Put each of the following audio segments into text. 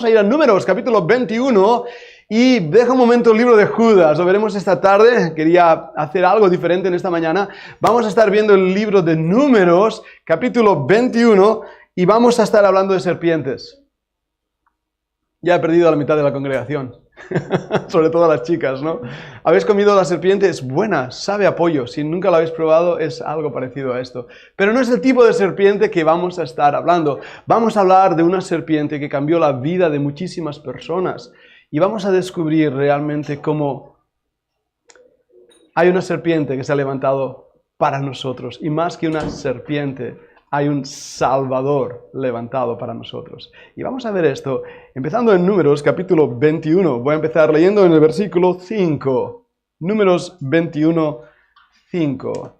Vamos a ir a Números, capítulo 21, y deja un momento el libro de Judas. Lo veremos esta tarde. Quería hacer algo diferente en esta mañana. Vamos a estar viendo el libro de Números, capítulo 21, y vamos a estar hablando de serpientes. Ya he perdido a la mitad de la congregación. Sobre todo a las chicas, ¿no? ¿Habéis comido la serpiente? Es buena, sabe a pollo. Si nunca la habéis probado, es algo parecido a esto. Pero no es el tipo de serpiente que vamos a estar hablando. Vamos a hablar de una serpiente que cambió la vida de muchísimas personas. Y vamos a descubrir realmente cómo hay una serpiente que se ha levantado para nosotros. Y más que una serpiente, hay un Salvador levantado para nosotros. Y vamos a ver esto, empezando en Números, capítulo 21. Voy a empezar leyendo en el versículo 5. Números 21, 5.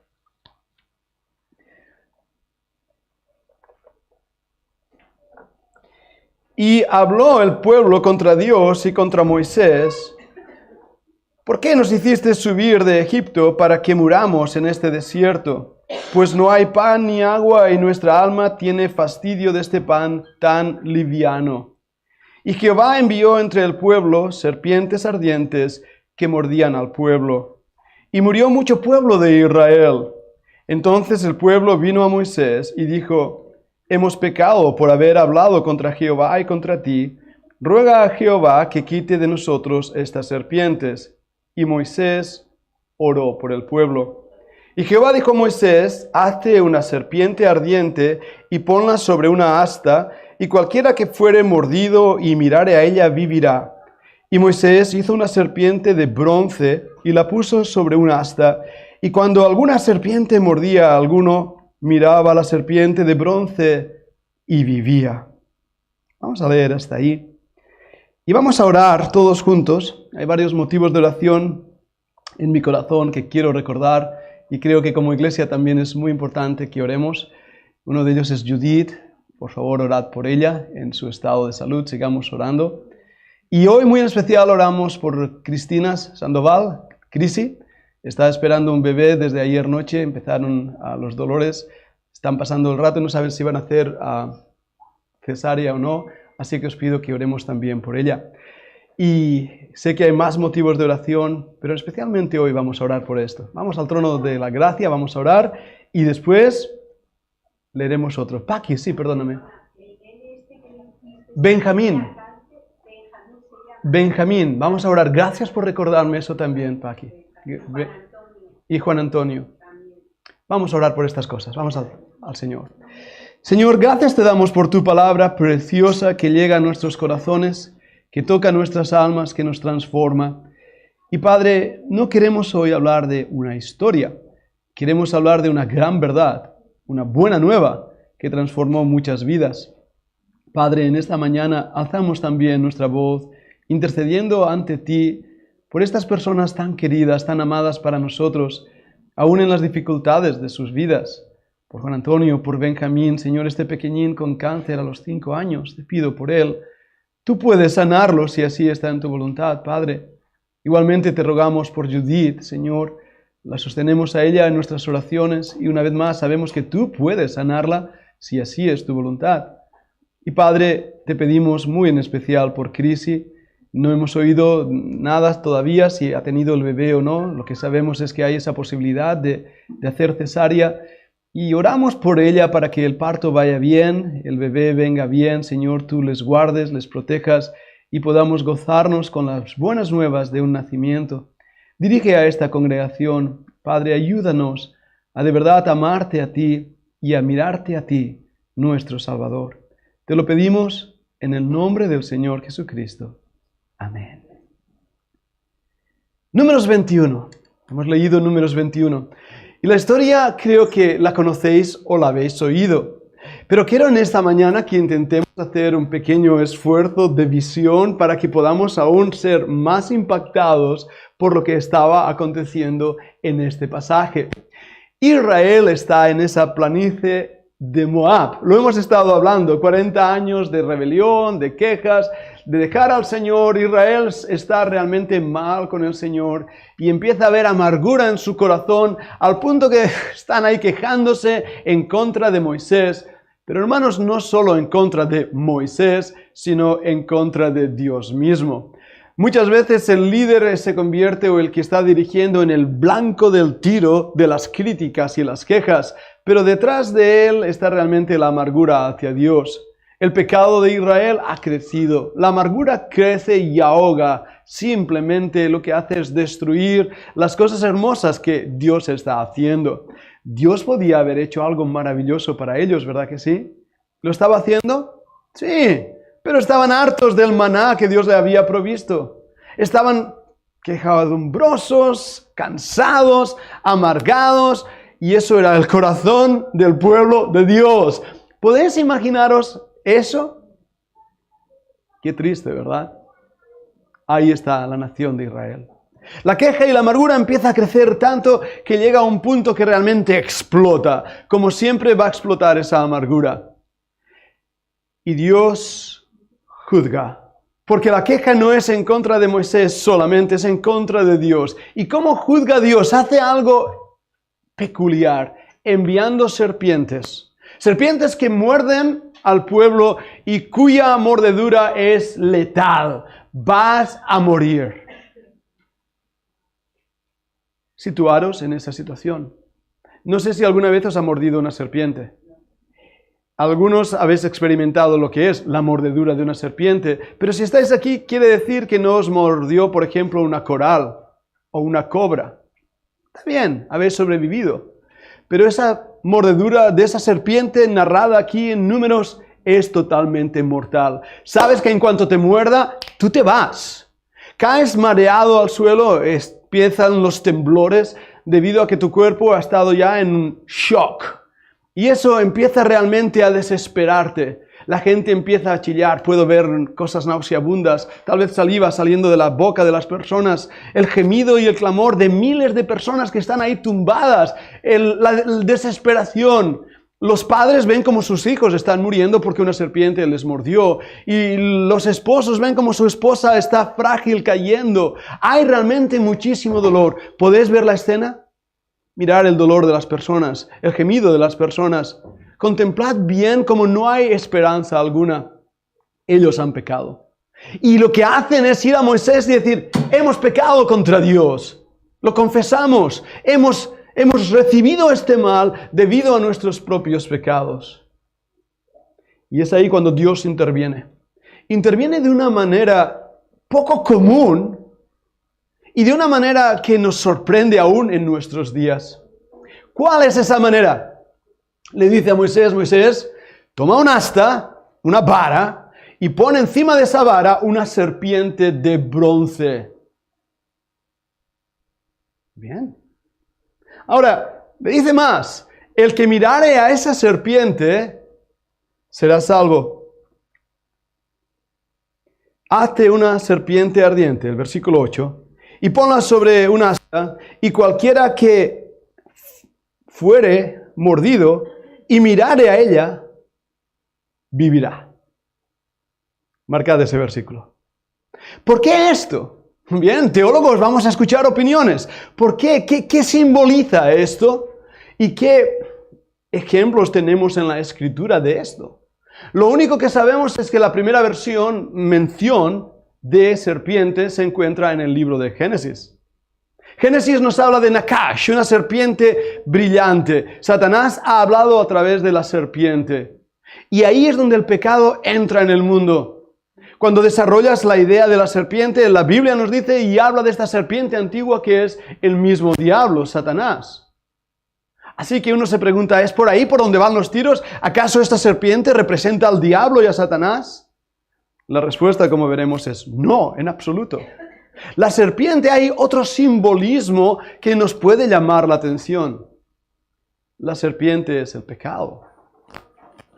Y habló el pueblo contra Dios y contra Moisés: ¿por qué nos hiciste subir de Egipto para que muramos en este desierto? Pues no hay pan ni agua y nuestra alma tiene fastidio de este pan tan liviano. Y Jehová envió entre el pueblo serpientes ardientes que mordían al pueblo. Y murió mucho pueblo de Israel. Entonces el pueblo vino a Moisés y dijo: hemos pecado por haber hablado contra Jehová y contra ti. Ruega a Jehová que quite de nosotros estas serpientes. Y Moisés oró por el pueblo. Y Jehová dijo a Moisés: hazte una serpiente ardiente y ponla sobre una asta, y cualquiera que fuere mordido y mirare a ella vivirá. Y Moisés hizo una serpiente de bronce y la puso sobre un asta, y cuando alguna serpiente mordía a alguno, miraba a la serpiente de bronce y vivía. Vamos a leer hasta ahí. Y vamos a orar todos juntos. Hay varios motivos de oración en mi corazón que quiero recordar. Y creo que como iglesia también es muy importante que oremos. Uno de ellos es Judith. Por favor, orad por ella en su estado de salud. Sigamos orando. Y hoy muy en especial oramos por Cristina Sandoval, Crisi. Está esperando un bebé desde ayer noche. Empezaron los dolores. Están pasando el rato. No saben si van a hacer cesárea o no. Así que os pido que oremos también por ella. Y sé que hay más motivos de oración, pero especialmente hoy vamos a orar por esto. Vamos al trono de la gracia, vamos a orar y después leeremos otro. Paqui, sí, perdóname. Benjamín, vamos a orar. Gracias por recordarme eso también, Paqui. Y Juan Antonio. Vamos a orar por estas cosas. Vamos al Señor. Señor, gracias te damos por tu palabra preciosa que llega a nuestros corazones, que toca nuestras almas, que nos transforma. Y Padre, no queremos hoy hablar de una historia, queremos hablar de una gran verdad, una buena nueva que transformó muchas vidas. Padre, en esta mañana alzamos también nuestra voz, intercediendo ante ti por estas personas tan queridas, tan amadas para nosotros, aún en las dificultades de sus vidas. Por Juan Antonio, por Benjamín, Señor, este pequeñín con cáncer a los 5 años, te pido por él. Tú puedes sanarlo si así está en tu voluntad, Padre. Igualmente te rogamos por Judith, Señor. La sostenemos a ella en nuestras oraciones y una vez más sabemos que tú puedes sanarla si así es tu voluntad. Y Padre, te pedimos muy en especial por Crisi. No hemos oído nada todavía si ha tenido el bebé o no. Lo que sabemos es que hay esa posibilidad de hacer cesárea. Y oramos por ella para que el parto vaya bien, el bebé venga bien. Señor, tú les guardes, les protejas y podamos gozarnos con las buenas nuevas de un nacimiento. Dirige a esta congregación, Padre, ayúdanos a de verdad amarte a ti y a mirarte a ti, nuestro Salvador. Te lo pedimos en el nombre del Señor Jesucristo. Amén. Números 21. Hemos leído Números 21. Y la historia creo que la conocéis o la habéis oído. Pero quiero en esta mañana que intentemos hacer un pequeño esfuerzo de visión para que podamos aún ser más impactados por lo que estaba aconteciendo en este pasaje. Israel está en esa planicie de Moab. Lo hemos estado hablando, 40 años de rebelión, de quejas, de dejar al Señor. Israel está realmente mal con el Señor y empieza a haber amargura en su corazón al punto que están ahí quejándose en contra de Moisés. Pero hermanos, no solo en contra de Moisés, sino en contra de Dios mismo. Muchas veces el líder se convierte o el que está dirigiendo en el blanco del tiro de las críticas y las quejas, pero detrás de él está realmente la amargura hacia Dios. El pecado de Israel ha crecido, la amargura crece y ahoga, simplemente lo que hace es destruir las cosas hermosas que Dios está haciendo. Dios podía haber hecho algo maravilloso para ellos, ¿verdad que sí? ¿Lo estaba haciendo? Sí. Pero estaban hartos del maná que Dios le había provisto. Estaban quejumbrosos, cansados, amargados, y eso era el corazón del pueblo de Dios. ¿Podéis imaginaros eso? Qué triste, ¿verdad? Ahí está la nación de Israel. La queja y la amargura empieza a crecer tanto que llega a un punto que realmente explota. Como siempre va a explotar esa amargura. Y Dios juzga, porque la queja no es en contra de Moisés solamente, es en contra de Dios. ¿Y cómo juzga Dios? Hace algo peculiar, enviando serpientes. Serpientes que muerden al pueblo y cuya mordedura es letal. Vas a morir. Situaros en esa situación. No sé si alguna vez os ha mordido una serpiente. Algunos habéis experimentado lo que es la mordedura de una serpiente, pero si estáis aquí quiere decir que no os mordió, por ejemplo, una coral o una cobra. Está bien, habéis sobrevivido. Pero esa mordedura de esa serpiente narrada aquí en Números es totalmente mortal. Sabes que en cuanto te muerda, tú te vas. Caes mareado al suelo, empiezan los temblores debido a que tu cuerpo ha estado ya en un shock. Y eso empieza realmente a desesperarte. La gente empieza a chillar, puedo ver cosas nauseabundas, tal vez saliva saliendo de la boca de las personas, el gemido y el clamor de miles de personas que están ahí tumbadas, la desesperación. Los padres ven como sus hijos están muriendo porque una serpiente les mordió, y los esposos ven como su esposa está frágil cayendo. Hay realmente muchísimo dolor. ¿Podéis ver la escena? Mirar el dolor de las personas, el gemido de las personas. Contemplad bien como no hay esperanza alguna. Ellos han pecado. Y lo que hacen es ir a Moisés y decir, hemos pecado contra Dios. Lo confesamos. Hemos recibido este mal debido a nuestros propios pecados. Y es ahí cuando Dios interviene. Interviene de una manera poco común, y de una manera que nos sorprende aún en nuestros días. ¿Cuál es esa manera? Le dice a Moisés, Moisés, toma un asta, una vara, y pon encima de esa vara una serpiente de bronce. Bien. Ahora, le dice más, el que mirare a esa serpiente será salvo. Hazte una serpiente ardiente, el versículo 8. Y ponla sobre un asta, y cualquiera que fuere mordido y mirare a ella, vivirá. Marcad ese versículo. ¿Por qué esto? Bien, teólogos, vamos a escuchar opiniones. ¿Por qué? ¿Qué simboliza esto? ¿Y qué ejemplos tenemos en la Escritura de esto? Lo único que sabemos es que la primera mención de serpiente se encuentra en el libro de Génesis. Génesis nos habla de Nakash, una serpiente brillante. Satanás ha hablado a través de la serpiente. Y ahí es donde el pecado entra en el mundo. Cuando desarrollas la idea de la serpiente, la Biblia nos dice y habla de esta serpiente antigua que es el mismo diablo, Satanás. Así que uno se pregunta, ¿es por ahí por donde van los tiros? ¿Acaso esta serpiente representa al diablo y a Satanás? La respuesta, como veremos, es no, en absoluto. La serpiente, hay otro simbolismo que nos puede llamar la atención. La serpiente es el pecado.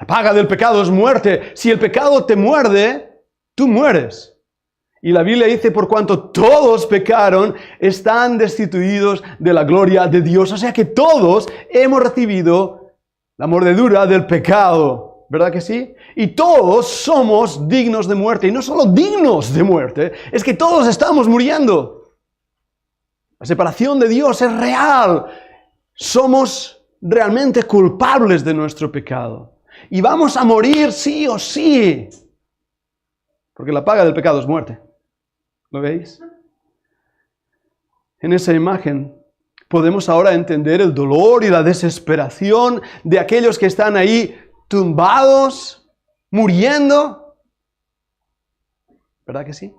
La paga del pecado es muerte. Si el pecado te muerde, tú mueres. Y la Biblia dice, por cuanto todos pecaron, están destituidos de la gloria de Dios. O sea que todos hemos recibido la mordedura del pecado. ¿Verdad que sí? Y todos somos dignos de muerte. Y no solo dignos de muerte, es que todos estamos muriendo. La separación de Dios es real. Somos realmente culpables de nuestro pecado. Y vamos a morir sí o sí. Porque la paga del pecado es muerte. ¿Lo veis? En esa imagen podemos ahora entender el dolor y la desesperación de aquellos que están ahí tumbados, muriendo. ¿Verdad que sí?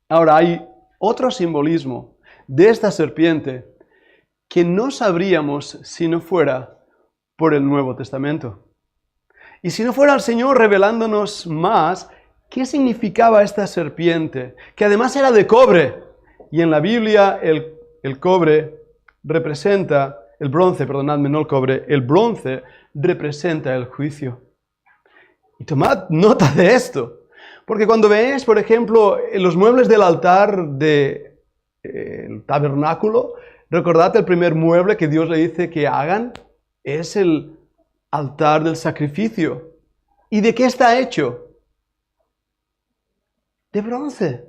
Ahora hay otro simbolismo de esta serpiente que no sabríamos si no fuera por el Nuevo Testamento. Y si no fuera el Señor revelándonos más qué significaba esta serpiente, que además era de cobre. Y en la Biblia el cobre representa, el bronce, perdonadme, no el cobre, el bronce representa el juicio. Y tomad nota de esto, porque cuando veis, por ejemplo, los muebles del altar del tabernáculo, recordad el primer mueble que Dios le dice que hagan, es el altar del sacrificio. ¿Y de qué está hecho? De bronce.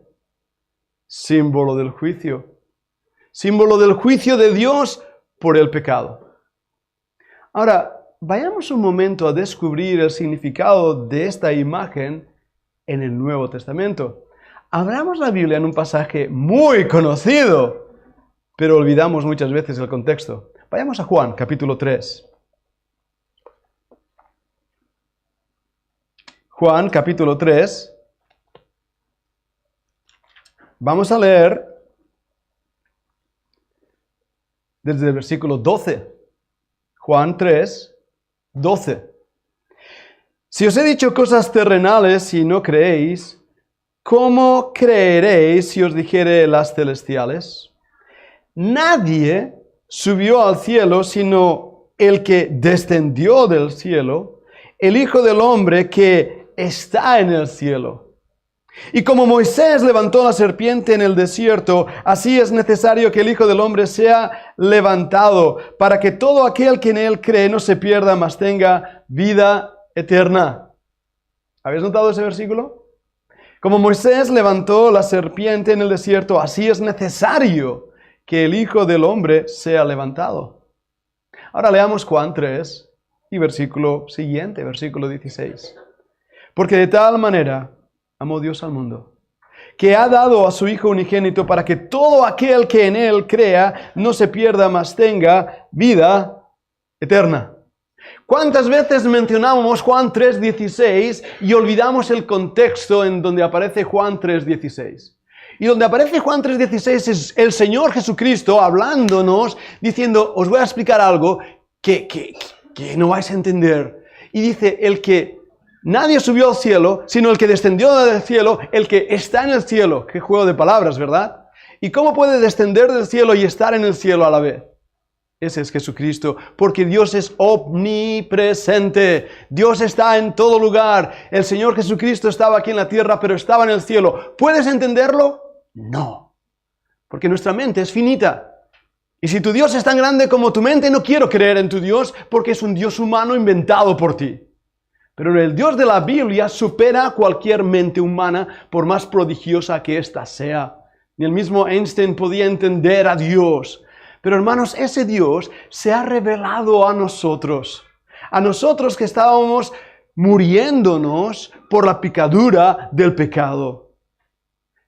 Símbolo del juicio. Símbolo del juicio de Dios por el pecado. Ahora, vayamos un momento a descubrir el significado de esta imagen en el Nuevo Testamento. Abramos la Biblia en un pasaje muy conocido, pero olvidamos muchas veces el contexto. Vayamos a Juan, capítulo 3. Juan, capítulo 3. Vamos a leer desde el versículo 12. Juan 3, 12. Si os he dicho cosas terrenales y no creéis, ¿cómo creeréis si os dijere las celestiales? Nadie subió al cielo sino el que descendió del cielo, el Hijo del Hombre que está en el cielo. Y como Moisés levantó la serpiente en el desierto, así es necesario que el Hijo del Hombre sea levantado, para que todo aquel que en él cree no se pierda, mas tenga vida eterna. ¿Habéis notado ese versículo? Como Moisés levantó la serpiente en el desierto, así es necesario que el Hijo del Hombre sea levantado. Ahora leamos Juan 3 y versículo siguiente, versículo 16. Porque de tal manera amó Dios al mundo, que ha dado a su Hijo unigénito para que todo aquel que en él crea no se pierda, mas tenga vida eterna. ¿Cuántas veces mencionamos Juan 3:16 y olvidamos el contexto en donde aparece Juan 3:16? Y donde aparece Juan 3:16 es el Señor Jesucristo hablándonos, diciendo, os voy a explicar algo que no vais a entender. Y dice, el que nadie subió al cielo, sino el que descendió del cielo, el que está en el cielo. Qué juego de palabras, ¿verdad? ¿Y cómo puede descender del cielo y estar en el cielo a la vez? Ese es Jesucristo, porque Dios es omnipresente. Dios está en todo lugar. El Señor Jesucristo estaba aquí en la tierra, pero estaba en el cielo. ¿Puedes entenderlo? No, porque nuestra mente es finita. Y si tu Dios es tan grande como tu mente, no quiero creer en tu Dios, porque es un Dios humano inventado por ti. Pero el Dios de la Biblia supera cualquier mente humana, por más prodigiosa que ésta sea. Ni el mismo Einstein podía entender a Dios. Pero hermanos, ese Dios se ha revelado a nosotros que estábamos muriéndonos por la picadura del pecado,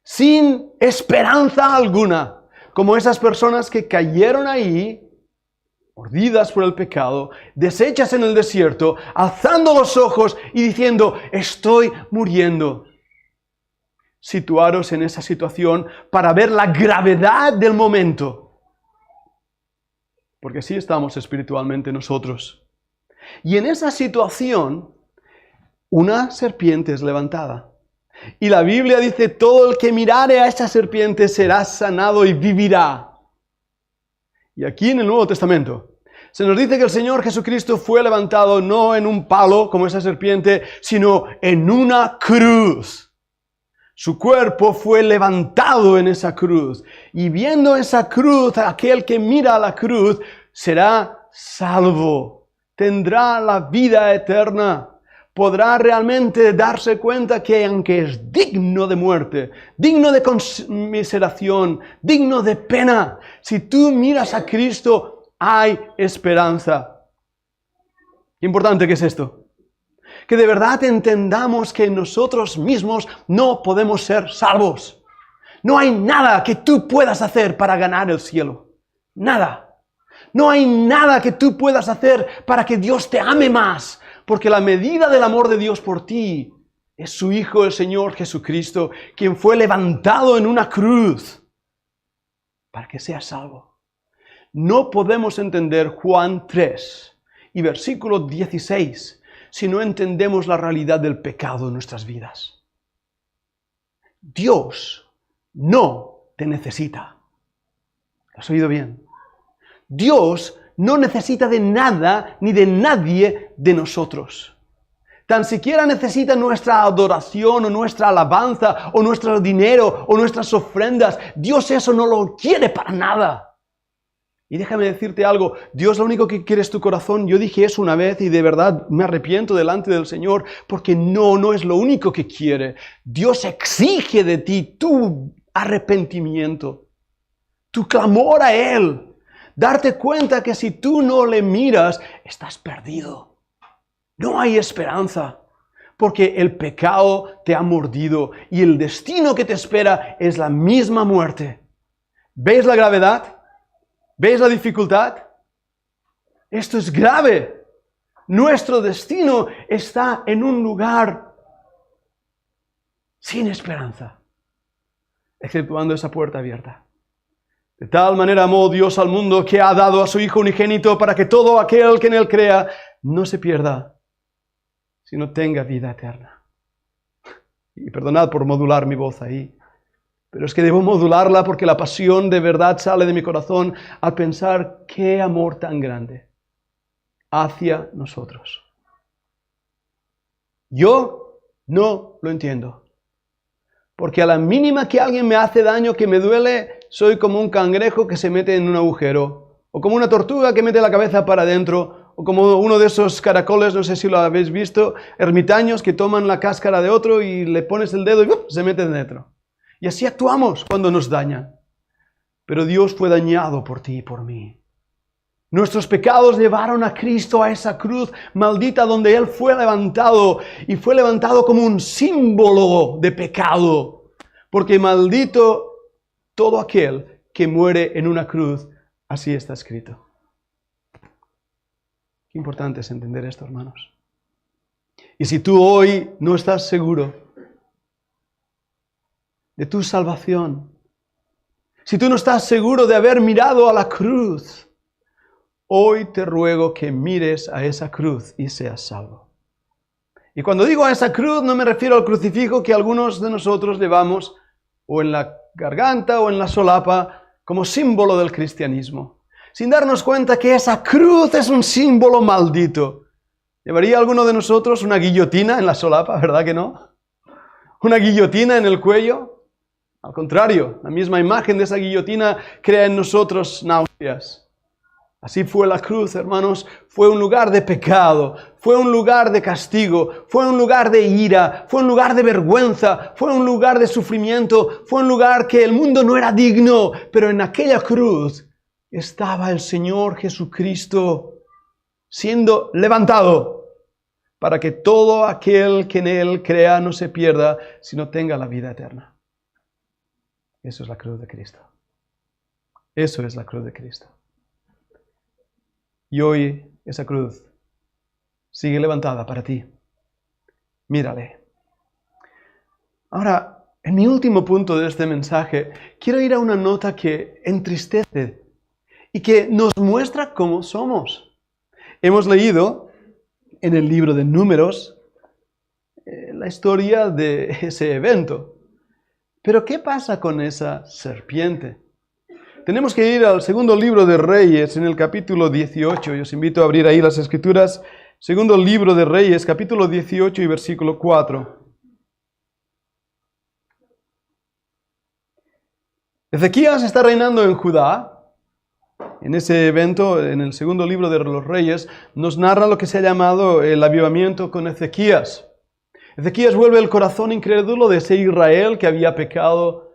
sin esperanza alguna, como esas personas que cayeron ahí, mordidas por el pecado, deshechas en el desierto, alzando los ojos y diciendo, estoy muriendo. Situaros en esa situación para ver la gravedad del momento. Porque así estamos espiritualmente nosotros. Y en esa situación, una serpiente es levantada. Y la Biblia dice, todo el que mirare a esa serpiente será sanado y vivirá. Y aquí en el Nuevo Testamento se nos dice que el Señor Jesucristo fue levantado no en un palo como esa serpiente, sino en una cruz. Su cuerpo fue levantado en esa cruz. Y viendo esa cruz, aquel que mira a la cruz será salvo. Tendrá la vida eterna. Podrá realmente darse cuenta que aunque es digno de muerte, digno de conmiseración, digno de pena, si tú miras a Cristo, hay esperanza. Importante que es esto. Que de verdad entendamos que nosotros mismos no podemos ser salvos. No hay nada que tú puedas hacer para ganar el cielo. Nada. No hay nada que tú puedas hacer para que Dios te ame más. Porque la medida del amor de Dios por ti es su Hijo, el Señor Jesucristo, quien fue levantado en una cruz para que seas salvo. No podemos entender Juan 3 y versículo 16 si no entendemos la realidad del pecado en nuestras vidas. Dios no te necesita. ¿Lo has oído bien? Dios no necesita de nada ni de nadie de nosotros. Tan siquiera necesita nuestra adoración o nuestra alabanza o nuestro dinero o nuestras ofrendas. Dios eso no lo quiere para nada. Y déjame decirte algo, Dios lo único que quiere es tu corazón. Yo dije eso una vez y de verdad me arrepiento delante del Señor porque no es lo único que quiere. Dios exige de ti tu arrepentimiento, tu clamor a Él. Darte cuenta que si tú no le miras, estás perdido. No hay esperanza, porque el pecado te ha mordido y el destino que te espera es la misma muerte. ¿Ves la gravedad? ¿Ves la dificultad? Esto es grave. Nuestro destino está en un lugar sin esperanza, exceptuando esa puerta abierta. De tal manera amó Dios al mundo que ha dado a su Hijo unigénito para que todo aquel que en Él crea no se pierda, sino tenga vida eterna. Y perdonad por modular mi voz ahí, pero es que debo modularla porque la pasión de verdad sale de mi corazón al pensar qué amor tan grande hacia nosotros. Yo no lo entiendo. Porque a la mínima que alguien me hace daño, que me duele, soy como un cangrejo que se mete en un agujero. O como una tortuga que mete la cabeza para adentro. O como uno de esos caracoles, no sé si lo habéis visto, ermitaños que toman la cáscara de otro y le pones el dedo y se mete dentro. Y así actuamos cuando nos dañan. Pero Dios fue dañado por ti y por mí. Nuestros pecados llevaron a Cristo a esa cruz maldita donde Él fue levantado. Y fue levantado como un símbolo de pecado. Porque maldito todo aquel que muere en una cruz. Así está escrito. Qué importante es entender esto, hermanos. Y si tú hoy no estás seguro de tu salvación, si tú no estás seguro de haber mirado a la cruz, hoy te ruego que mires a esa cruz y seas salvo. Y cuando digo a esa cruz no me refiero al crucifijo que algunos de nosotros llevamos o en la garganta o en la solapa como símbolo del cristianismo, sin darnos cuenta que esa cruz es un símbolo maldito. ¿Llevaría alguno de nosotros una guillotina en la solapa, verdad que no? ¿Una guillotina en el cuello? Al contrario, la misma imagen de esa guillotina crea en nosotros náuseas. Así fue la cruz, hermanos, fue un lugar de pecado, fue un lugar de castigo, fue un lugar de ira, fue un lugar de vergüenza, fue un lugar de sufrimiento, fue un lugar que el mundo no era digno, pero en aquella cruz estaba el Señor Jesucristo siendo levantado para que todo aquel que en Él crea no se pierda, sino tenga la vida eterna. Eso es la cruz de Cristo. Eso es la cruz de Cristo. Y hoy esa cruz sigue levantada para ti. Mírale. Ahora, en mi último punto de este mensaje, quiero ir a una nota que entristece y que nos muestra cómo somos. Hemos leído en el libro de Números la historia de ese evento. Pero ¿qué pasa con esa serpiente? Tenemos que ir al segundo libro de Reyes, en el capítulo 18. Yo os invito a abrir ahí las Escrituras. Segundo libro de Reyes, capítulo 18 y versículo 4. Ezequías está reinando en Judá. En ese evento, en el segundo libro de los Reyes, nos narra lo que se ha llamado el avivamiento con Ezequías. Ezequías vuelve el corazón incrédulo de ese Israel que había pecado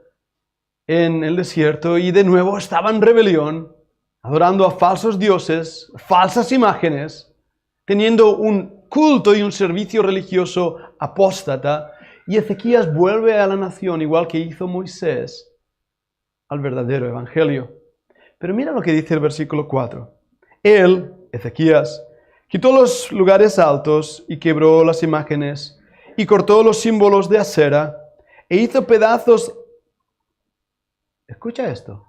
en el desierto y de nuevo estaba en rebelión, adorando a falsos dioses, falsas imágenes, teniendo un culto y un servicio religioso apóstata, y Ezequías vuelve a la nación, igual que hizo Moisés, al verdadero evangelio. Pero mira lo que dice el versículo 4. Él, Ezequías, quitó los lugares altos y quebró las imágenes y cortó los símbolos de acera e hizo pedazos. Escucha esto.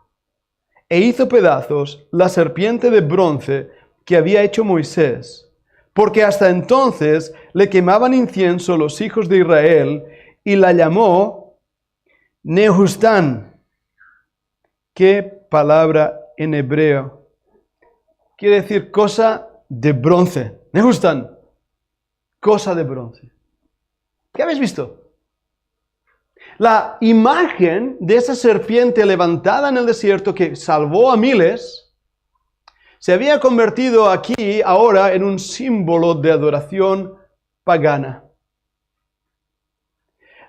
E hizo pedazos la serpiente de bronce que había hecho Moisés, porque hasta entonces le quemaban incienso los hijos de Israel, y la llamó Nehustán. ¿Qué palabra en hebreo? Quiere decir cosa de bronce. Nehustán, cosa de bronce. ¿Qué habéis visto? La imagen de esa serpiente levantada en el desierto que salvó a miles, se había convertido aquí ahora en un símbolo de adoración pagana.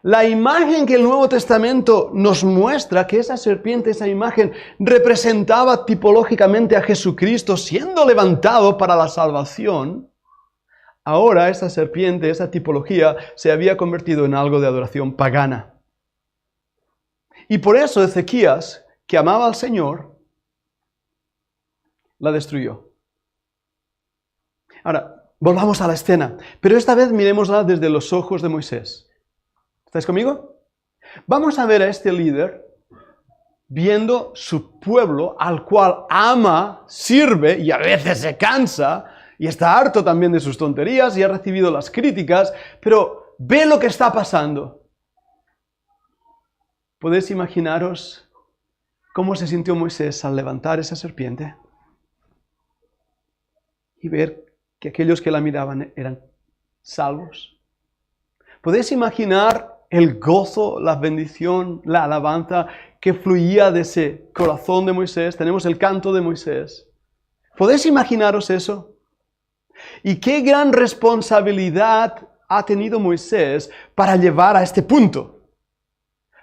La imagen que el Nuevo Testamento nos muestra, que esa serpiente, esa imagen, representaba tipológicamente a Jesucristo siendo levantado para la salvación, ahora esa serpiente, esa tipología, se había convertido en algo de adoración pagana. Y por eso Ezequías, que amaba al Señor, la destruyó. Ahora, volvamos a la escena, pero esta vez miremosla desde los ojos de Moisés. ¿Estáis conmigo? Vamos a ver a este líder viendo su pueblo al cual ama, sirve y a veces se cansa y está harto también de sus tonterías y ha recibido las críticas, pero ve lo que está pasando. ¿Podéis imaginaros cómo se sintió Moisés al levantar esa serpiente y ver que aquellos que la miraban eran salvos? ¿Podéis imaginar el gozo, la bendición, la alabanza que fluía de ese corazón de Moisés? Tenemos el canto de Moisés. ¿Podéis imaginaros eso? ¿Y qué gran responsabilidad ha tenido Moisés para llevar a este punto?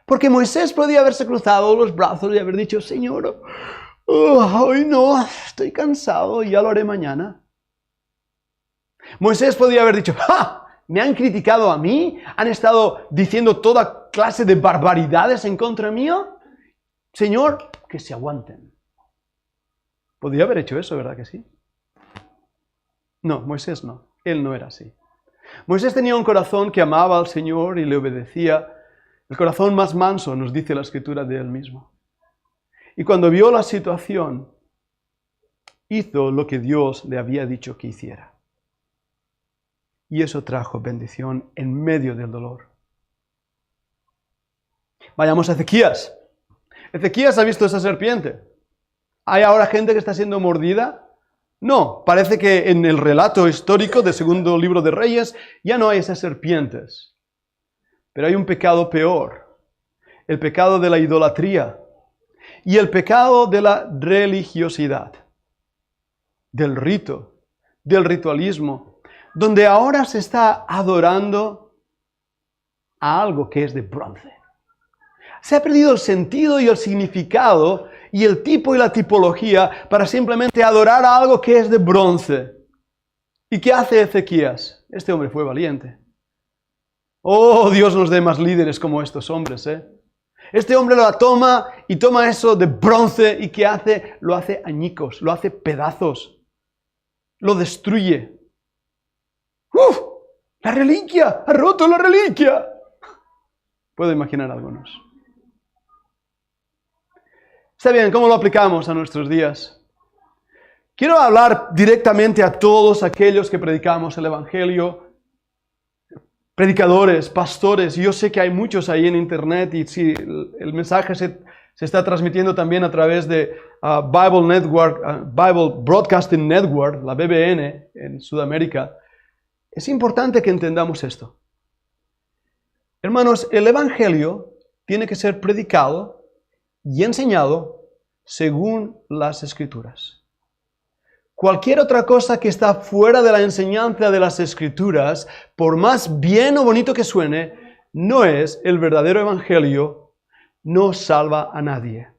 Porque Moisés podía haberse cruzado los brazos y haber dicho, Señor, hoy no, estoy cansado y ya lo haré mañana. Moisés podía haber dicho, ¡ja! ¿Me han criticado a mí? ¿Han estado diciendo toda clase de barbaridades en contra mío? Señor, que se aguanten. Podría haber hecho eso, ¿verdad que sí? No, Moisés no. Él no era así. Moisés tenía un corazón que amaba al Señor y le obedecía. El corazón más manso, nos dice la Escritura de él mismo. Y cuando vio la situación, hizo lo que Dios le había dicho que hiciera. Y eso trajo bendición en medio del dolor. Vayamos a Ezequías. Ezequías ha visto esa serpiente. ¿Hay ahora gente que está siendo mordida? No, parece que en el relato histórico del segundo libro de Reyes ya no hay esas serpientes. Pero hay un pecado peor. El pecado de la idolatría. Y el pecado de la religiosidad. Del rito. Del ritualismo. Donde ahora se está adorando a algo que es de bronce. Se ha perdido el sentido y el significado y el tipo y la tipología para simplemente adorar a algo que es de bronce. ¿Y qué hace Ezequías? Este hombre fue valiente. Oh, Dios nos dé más líderes como estos hombres, ¿eh? Este hombre lo toma y toma eso de bronce y ¿qué hace? Lo hace añicos, lo hace pedazos, lo destruye. ¡Uf! ¡La reliquia! ¡Ha roto la reliquia! Puedo imaginar algunos. Está bien, ¿cómo lo aplicamos a nuestros días? Quiero hablar directamente a todos aquellos que predicamos el Evangelio. Predicadores, pastores, yo sé que hay muchos ahí en internet y si el mensaje se está transmitiendo también a través de Bible Network, Bible Broadcasting Network, la BBN en Sudamérica. Es importante que entendamos esto. Hermanos, el Evangelio tiene que ser predicado y enseñado según las Escrituras. Cualquier otra cosa que está fuera de la enseñanza de las Escrituras, por más bien o bonito que suene, no es el verdadero Evangelio, no salva a nadie.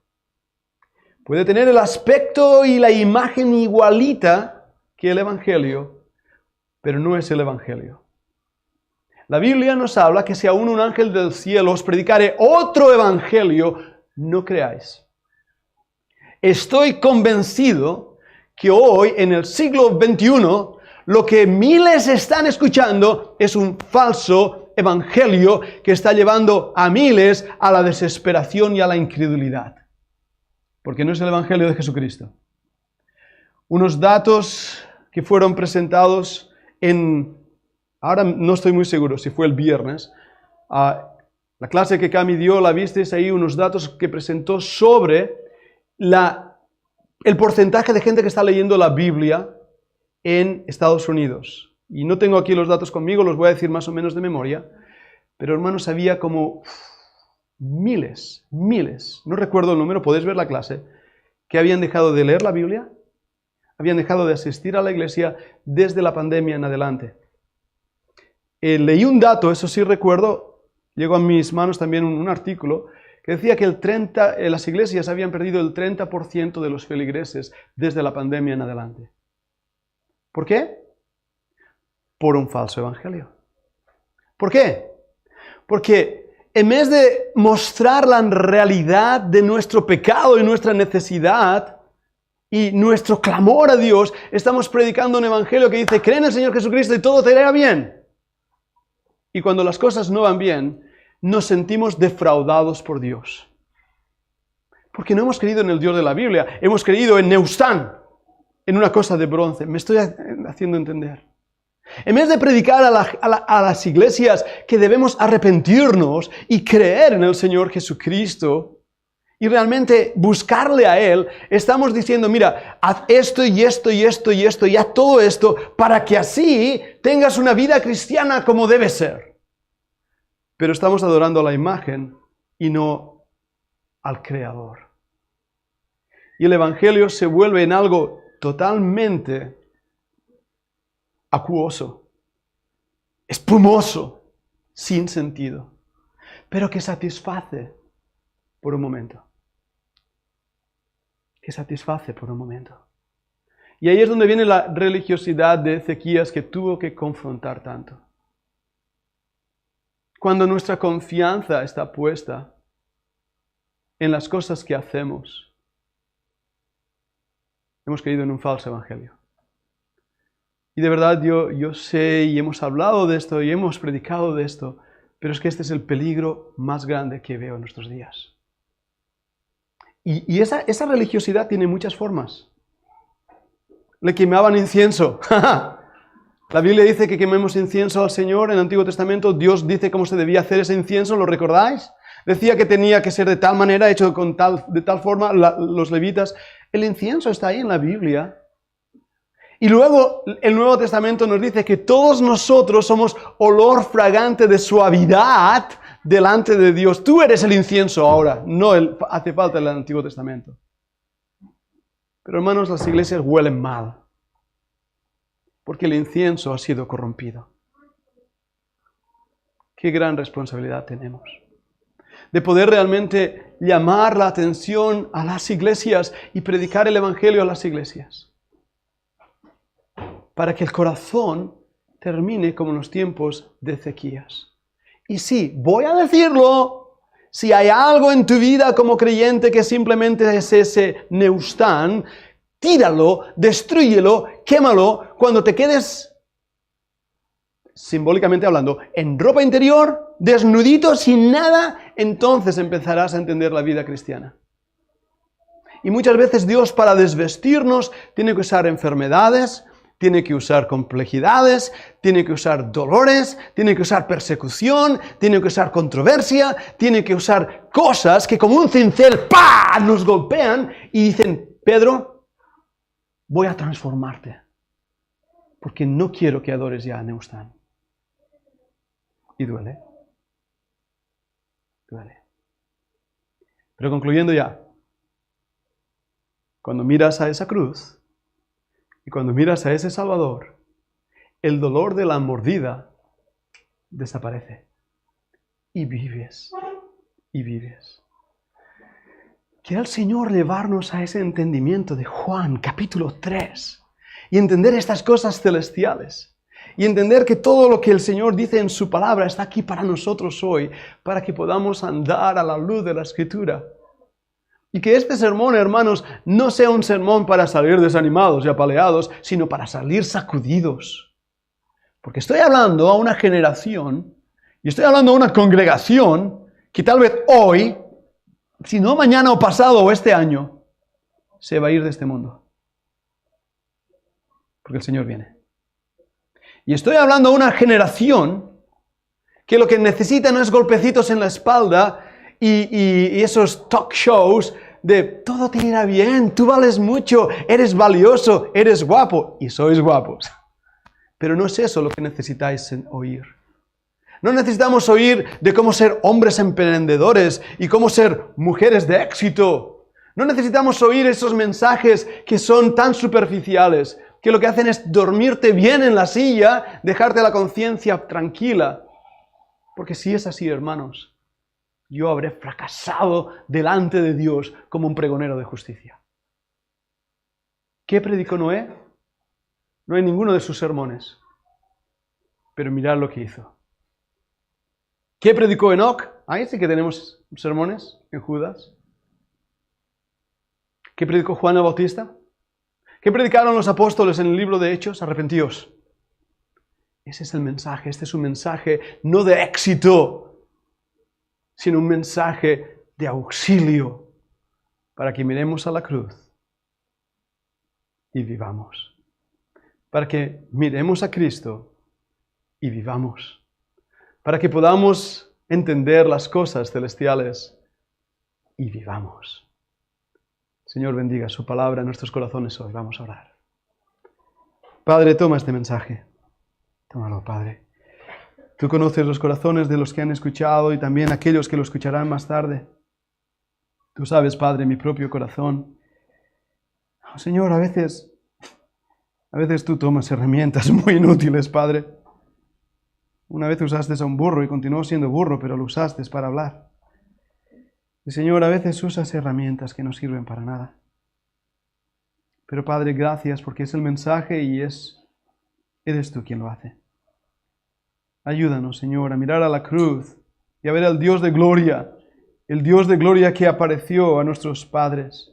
Puede tener el aspecto y la imagen igualita que el Evangelio, pero no es el Evangelio. La Biblia nos habla que si aún un ángel del cielo os predicare otro Evangelio, no creáis. Estoy convencido que hoy, en el siglo XXI, lo que miles están escuchando es un falso evangelio que está llevando a miles a la desesperación y a la incredulidad. Porque no es el evangelio de Jesucristo. Unos datos que fueron presentados ahora no estoy muy seguro si fue el viernes, la clase que Cami dio, la visteis ahí, unos datos que presentó sobre el porcentaje de gente que está leyendo la Biblia en Estados Unidos. Y no tengo aquí los datos conmigo, los voy a decir más o menos de memoria, pero hermanos, había como miles, no recuerdo el número, podéis ver la clase, que habían dejado de leer la Biblia, habían dejado de asistir a la iglesia desde la pandemia en adelante. Leí un dato, eso sí recuerdo, llegó a mis manos también un artículo, que decía que las iglesias habían perdido el 30% de los feligreses desde la pandemia en adelante. ¿Por qué? Por un falso evangelio. ¿Por qué? Porque en vez de mostrar la realidad de nuestro pecado y nuestra necesidad y nuestro clamor a Dios, estamos predicando un evangelio que dice, cree en el Señor Jesucristo y todo te irá bien. Y cuando las cosas no van bien, nos sentimos defraudados por Dios. Porque no hemos creído en el Dios de la Biblia, hemos creído en Neustán, en una cosa de bronce. Me estoy haciendo entender. En vez de predicar a las iglesias que debemos arrepentirnos y creer en el Señor Jesucristo y realmente buscarle a Él, estamos diciendo, mira, haz esto y esto y esto y esto y haz todo esto para que así tengas una vida cristiana como debe ser. Pero estamos adorando a la imagen y no al Creador. Y el Evangelio se vuelve en algo totalmente acuoso, espumoso, sin sentido, pero que satisface por un momento. Que satisface por un momento. Y ahí es donde viene la religiosidad de Ezequías que tuvo que confrontar tanto. Cuando nuestra confianza está puesta en las cosas que hacemos, hemos creído en un falso evangelio. Y de verdad yo sé y hemos hablado de esto y hemos predicado de esto, pero es que este es el peligro más grande que veo en nuestros días. Y esa religiosidad tiene muchas formas. Le quemaban incienso. La Biblia dice que quememos incienso al Señor en el Antiguo Testamento. Dios dice cómo se debía hacer ese incienso, ¿lo recordáis? Decía que tenía que ser de tal manera, hecho de tal forma, los levitas. El incienso está ahí en la Biblia. Y luego el Nuevo Testamento nos dice que todos nosotros somos olor fragante de suavidad delante de Dios. Tú eres el incienso ahora, no hace falta el Antiguo Testamento. Pero hermanos, las iglesias huelen mal, porque el incienso ha sido corrompido. Qué gran responsabilidad tenemos de poder realmente llamar la atención a las iglesias y predicar el Evangelio a las iglesias, para que el corazón termine como en los tiempos de Ezequías. Y sí, voy a decirlo, si hay algo en tu vida como creyente que simplemente es ese Neustán, tíralo, destrúyelo, quémalo, cuando te quedes, simbólicamente hablando, en ropa interior, desnudito, sin nada, entonces empezarás a entender la vida cristiana. Y muchas veces Dios, para desvestirnos, tiene que usar enfermedades, tiene que usar complejidades, tiene que usar dolores, tiene que usar persecución, tiene que usar controversia, tiene que usar cosas que como un cincel ¡pah!, nos golpean y dicen, Pedro, voy a transformarte, porque no quiero que adores ya a Neustán. Y duele. Duele. Pero concluyendo ya, cuando miras a esa cruz, y cuando miras a ese Salvador, el dolor de la mordida desaparece. Y vives. Y vives. Quiere el Señor llevarnos a ese entendimiento de Juan, capítulo 3, y entender estas cosas celestiales. Y entender que todo lo que el Señor dice en su palabra está aquí para nosotros hoy, para que podamos andar a la luz de la Escritura. Y que este sermón, hermanos, no sea un sermón para salir desanimados y apaleados, sino para salir sacudidos. Porque estoy hablando a una generación, y estoy hablando a una congregación, que tal vez hoy, si no mañana o pasado o este año, se va a ir de este mundo. Porque el Señor viene. Y estoy hablando a una generación que lo que necesita no es golpecitos en la espalda y esos talk shows de todo te irá bien, tú vales mucho, eres valioso, eres guapo y sois guapos. Pero no es eso lo que necesitáis oír. No necesitamos oír de cómo ser hombres emprendedores y cómo ser mujeres de éxito. No necesitamos oír esos mensajes que son tan superficiales, que lo que hacen es dormirte bien en la silla, dejarte la conciencia tranquila. Porque si es así, hermanos, yo habré fracasado delante de Dios como un pregonero de justicia. ¿Qué predicó Noé? No hay ninguno de sus sermones. Pero mirad lo que hizo. ¿Qué predicó Enoc? Ahí sí que tenemos sermones en Judas. ¿Qué predicó Juan el Bautista? ¿Qué predicaron los apóstoles en el libro de Hechos? Arrepentíos. Ese es el mensaje. Este es un mensaje no de éxito, sino un mensaje de auxilio para que miremos a la cruz y vivamos. Para que miremos a Cristo y vivamos. Para que podamos entender las cosas celestiales y vivamos. Señor, bendiga su palabra en nuestros corazones hoy. Vamos a orar. Padre, toma este mensaje. Tómalo, Padre. Tú conoces los corazones de los que han escuchado y también aquellos que lo escucharán más tarde. Tú sabes, Padre, mi propio corazón. Oh, Señor, a veces tú tomas herramientas muy inútiles, Padre. Una vez usaste a un burro y continuó siendo burro, pero lo usaste para hablar. Y Señor, a veces usas herramientas que no sirven para nada. Pero Padre, gracias porque es el mensaje y eres tú quien lo hace. Ayúdanos, Señor, a mirar a la cruz y a ver al Dios de gloria, el Dios de gloria que apareció a nuestros padres,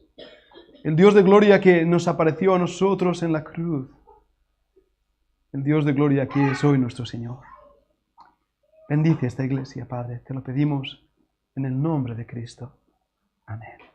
el Dios de gloria que nos apareció a nosotros en la cruz, el Dios de gloria que es hoy nuestro Señor. Bendice esta iglesia, Padre, te lo pedimos en el nombre de Cristo. Amén.